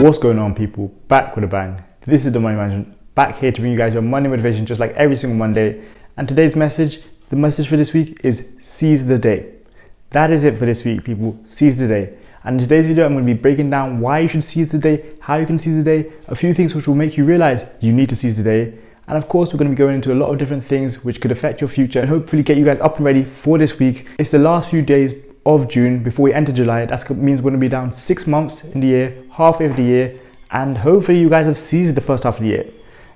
What's going on, people? Back with a bang. This is the Money Management, back here to bring you guys your money motivation just like every single Monday. And today's message, the message for this week is seize the day. That is it for this week, people. Seize the day. And in today's video, I'm going to be breaking down why you should seize the day, how you can seize the day, a few things which will make you realize you need to seize the day. And of course, we're going to be going into a lot of different things which could affect your future and hopefully get you guys up and ready for this week. It's the last few days of June before we enter July. That means we're going to be down 6 months in the year, halfway of the year, and hopefully you guys have seized the first half of the year.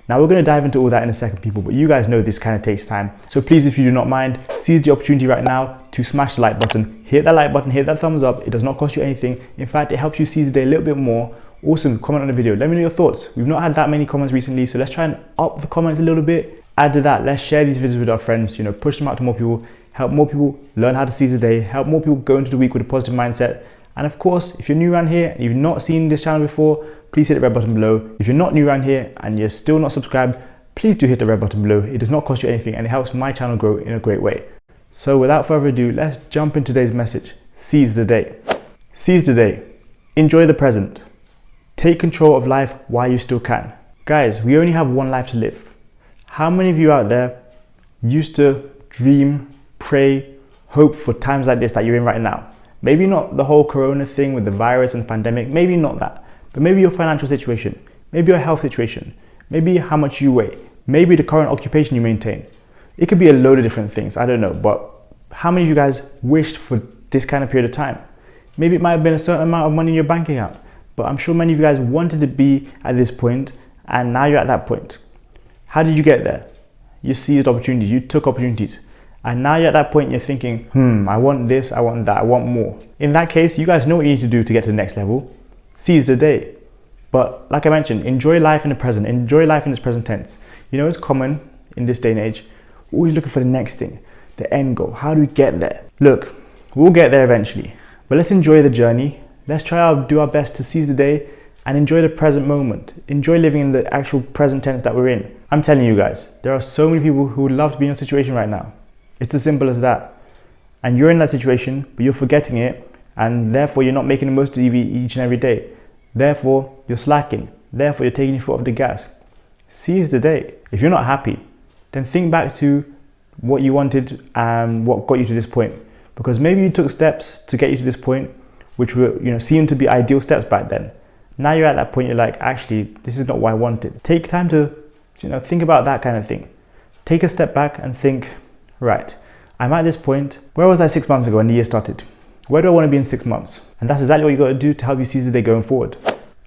Now we're going to dive into all that in a second, people, but you guys know this kind of takes time. So please, if you do not mind, seize the opportunity right now to smash the like button. Hit that like button, hit that thumbs up. It does not cost you anything. In fact, it helps you seize the day a little bit more. Awesome, comment on the video. Let me know your thoughts. We've not had that many comments recently, so let's try and up the comments a little bit. Add to that, let's share these videos with our friends, push them out to more people, help more people learn how to seize the day, help more people go into the week with a positive mindset. And of course, if you're new around here and you've not seen this channel before, please hit the red button below. If you're not new around here and you're still not subscribed, please do hit the red button below. It does not cost you anything and it helps my channel grow in a great way. So without further ado, let's jump into today's message. Seize the day. Seize the day. Enjoy the present. Take control of life while you still can. Guys, we only have one life to live. How many of you out there used to dream, pray, hope for times like this that you're in right now? Maybe not the whole corona thing with the virus and the pandemic, maybe not that, but maybe your financial situation, maybe your health situation, maybe how much you weigh, maybe the current occupation you maintain. It could be a load of different things, I don't know, but how many of you guys wished for this kind of period of time? Maybe it might have been a certain amount of money in your bank account, but I'm sure many of you guys wanted to be at this point and now you're at that point. How did you get there? You seized opportunities, you took opportunities. And now you're at that point, you're thinking, I want this, I want that, I want more. In that case, you guys know what you need to do to get to the next level. Seize the day. But like I mentioned, enjoy life in the present, enjoy life in its present tense. It's common in this day and age, we're always looking for the next thing, the end goal. How do we get there? Look, we'll get there eventually, but let's enjoy the journey. Let's do our best to seize the day and enjoy the present moment. Enjoy living in the actual present tense that we're in. I'm telling you guys, there are so many people who would love to be in your situation right now. It's as simple as that. And you're in that situation, but you're forgetting it, and therefore you're not making the most of it each and every day. Therefore, you're slacking. Therefore, you're taking your foot off the gas. Seize the day. If you're not happy, then think back to what you wanted and what got you to this point. Because maybe you took steps to get you to this point, which were, seemed to be ideal steps back then. Now you're at that point, you're like, actually, this is not what I wanted. Take time to, think about that kind of thing. Take a step back and think, right, I'm at this point. Where was I 6 months ago when the year started? Where do I want to be in 6 months? And that's exactly what you got to do to help you seize the day going forward.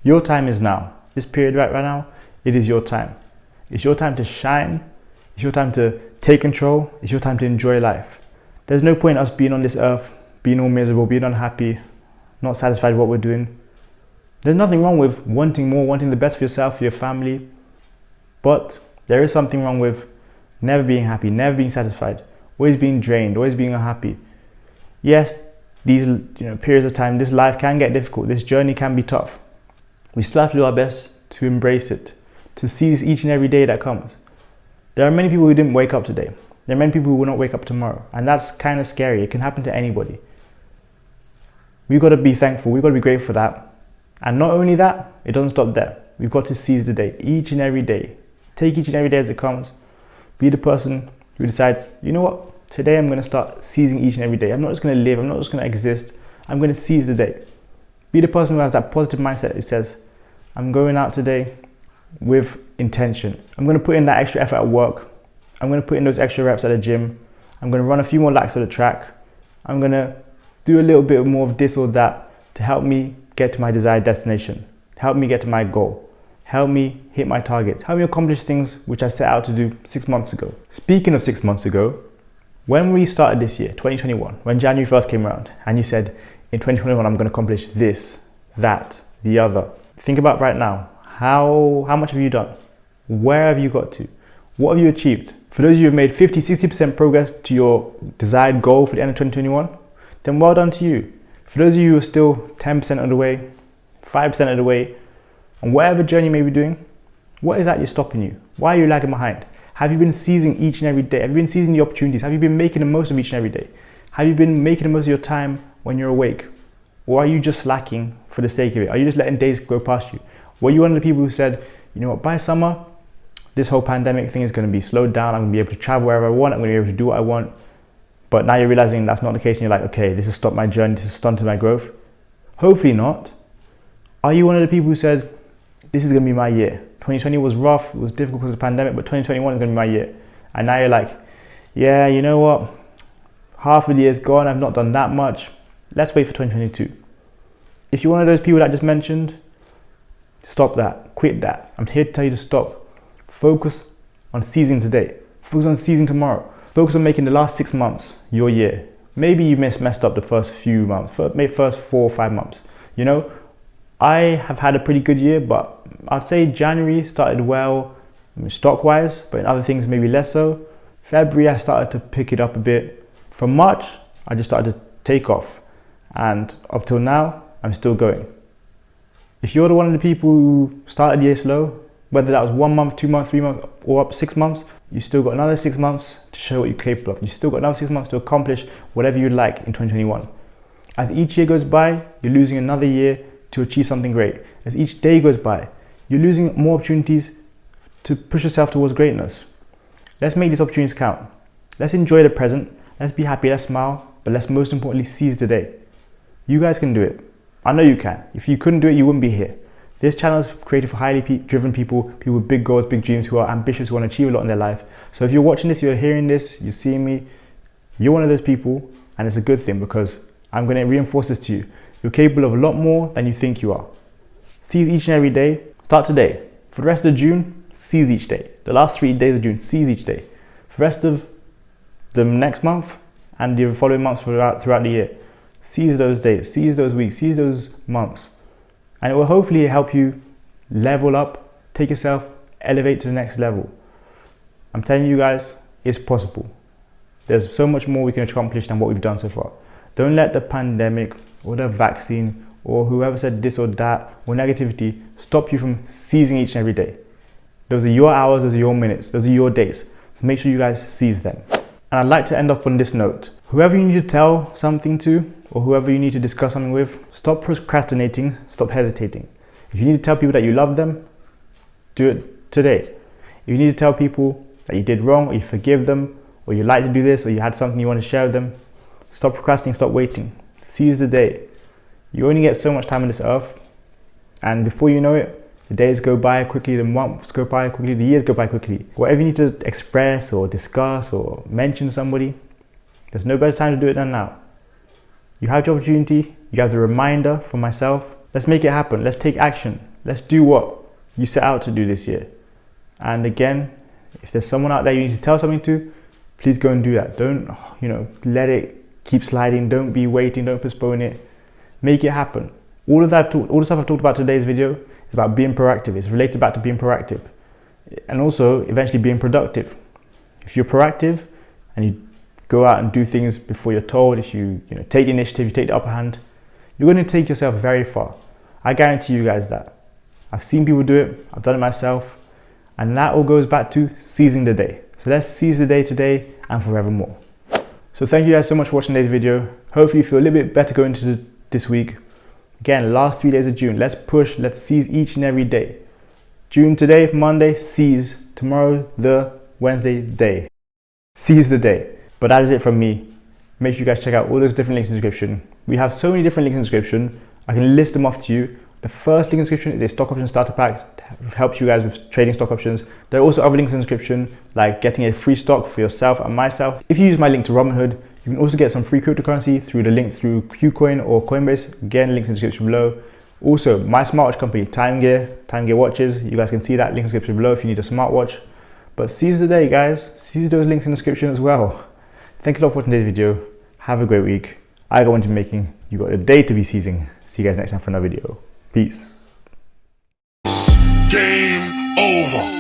Your time is now. This period right now, it is your time. It's your time to shine. It's your time to take control. It's your time to enjoy life. There's no point in us being on this earth, being all miserable, being unhappy, not satisfied with what we're doing. There's nothing wrong with wanting more, wanting the best for yourself, for your family. But there is something wrong with never being happy, never being satisfied, always being drained, always being unhappy. Yes, these periods of time, this life can get difficult, this journey can be tough. We still have to do our best to embrace it, to seize each and every day that comes. There are many people who didn't wake up today. There are many people who will not wake up tomorrow, and that's kind of scary. It can happen to anybody. We've got to be thankful, we've got to be grateful for that. And not only that, it doesn't stop there. We've got to seize the day, each and every day. Take each and every day as it comes. Be the person who decides, you know what, today I'm going to start seizing each and every day. I'm not just going to live, I'm not just going to exist. I'm going to seize the day. Be the person who has that positive mindset. It says, I'm going out today with intention. I'm going to put in that extra effort at work. I'm going to put in those extra reps at the gym. I'm going to run a few more laps at the track. I'm going to do a little bit more of this or that to help me get to my desired destination, help me get to my goal. Help me hit my targets. Help me accomplish things which I set out to do 6 months ago. Speaking of 6 months ago, when we started this year, 2021, when January 1st came around and you said, in 2021, I'm going to accomplish this, that, the other. Think about right now, how much have you done? Where have you got to? What have you achieved? For those of you who have made 50, 60% progress to your desired goal for the end of 2021, then well done to you. For those of you who are still 10% of the way, 5% of the way, and whatever journey you may be doing, what is that you're stopping you? Why are you lagging behind? Have you been seizing each and every day? Have you been seizing the opportunities? Have you been making the most of each and every day? Have you been making the most of your time when you're awake? Or are you just slacking for the sake of it? Are you just letting days go past you? Were you one of the people who said, you know what, by summer, this whole pandemic thing is going to be slowed down. I'm going to be able to travel wherever I want. I'm going to be able to do what I want. But now you're realizing that's not the case and you're like, okay, this has stopped my journey. This has stunted my growth. Hopefully not. Are you one of the people who said, this is going to be my year? 2020 was rough. It was difficult because of the pandemic, but 2021 is going to be my year. And now you're like, yeah, you know what? Half of the year's gone. I've not done that much. Let's wait for 2022. If you're one of those people that I just mentioned, stop that. Quit that. I'm here to tell you to stop. Focus on seizing today. Focus on seizing tomorrow. Focus on making the last 6 months your year. Maybe you messed up the first few months, maybe first 4 or 5 months. You know, I have had a pretty good year, but I'd say January started well, stock-wise, but in other things maybe less so. February, I started to pick it up a bit. From March, I just started to take off. And up till now, I'm still going. If you're one of the people who started the year slow, whether that was 1 month, 2 months, 3 months, or up 6 months, you still got another 6 months to show what you're capable of. You still got another 6 months to accomplish whatever you'd like in 2021. As each year goes by, you're losing another year to achieve something great. As each day goes by, you're losing more opportunities to push yourself towards greatness. Let's make these opportunities count. Let's enjoy the present. Let's be happy, let's smile, but let's most importantly seize the day. You guys can do it. I know you can. If you couldn't do it, you wouldn't be here. This channel is created for highly driven people with big goals, big dreams, who are ambitious, who want to achieve a lot in their life. So if you're watching this, you're hearing this, you're seeing me, you're one of those people, and it's a good thing because I'm going to reinforce this to you. You're capable of a lot more than you think you are. Seize each and every day. Start today. For the rest of June, seize each day. The last 3 days of June, seize each day. For the rest of the next month and the following months throughout the year, seize those days, seize those weeks, seize those months. And it will hopefully help you level up, take yourself, elevate to the next level. I'm telling you guys, it's possible. There's so much more we can accomplish than what we've done so far. Don't let the pandemic or the vaccine or whoever said this or that or negativity stop you from seizing each and every day. Those are your hours, those are your minutes, those are your days. So make sure you guys seize them. And I'd like to end up on this note. Whoever you need to tell something to, or whoever you need to discuss something with, stop procrastinating, stop hesitating. If you need to tell people that you love them, do it today. If you need to tell people that you did wrong, or you forgive them, or you like to do this, or you had something you want to share with them, stop procrastinating, stop waiting. Seize the day. You only get so much time on this earth, and before you know it, the days go by quickly, the months go by quickly, the years go by quickly. Whatever you need to express or discuss or mention to somebody, there's no better time to do it than now. You have the opportunity, you have the reminder from myself. Let's make it happen. Let's take action. Let's do what you set out to do this year. And again, if there's someone out there you need to tell something to, please go and do that. Don't, let it keep sliding. Don't be waiting. Don't postpone it. Make it happen. All the stuff I've talked about today's video is about being proactive. It's related back to being proactive. And also eventually being productive. If you're proactive and you go out and do things before you're told, if you take the initiative, you take the upper hand, you're going to take yourself very far. I guarantee you guys that. I've seen people do it, I've done it myself, and that all goes back to seizing the day. So let's seize the day today and forevermore. So thank you guys so much for watching today's video. Hopefully you feel a little bit better going into this week. Again, last 3 days of June, let's push, let's seize each and every day. June today, Monday, seize. Tomorrow, the Wednesday day. Seize the day. But that is it from me. Make sure you guys check out all those different links in the description. We have so many different links in the description. I can list them off to you. The first link in the description is a stock option starter pack that helps you guys with trading stock options. There are also other links in the description, like getting a free stock for yourself and myself. If you use my link to Robinhood, you can also get some free cryptocurrency through the link through KuCoin or Coinbase. Again, links in the description below. Also, my smartwatch company, Time Gear Watches. You guys can see that link in the description below if you need a smartwatch. But seize the day, guys. Seize those links in the description as well. Thanks a lot for watching today's video. Have a great week. I got one to making. You got a day to be seizing. See you guys next time for another video. Peace. Game over.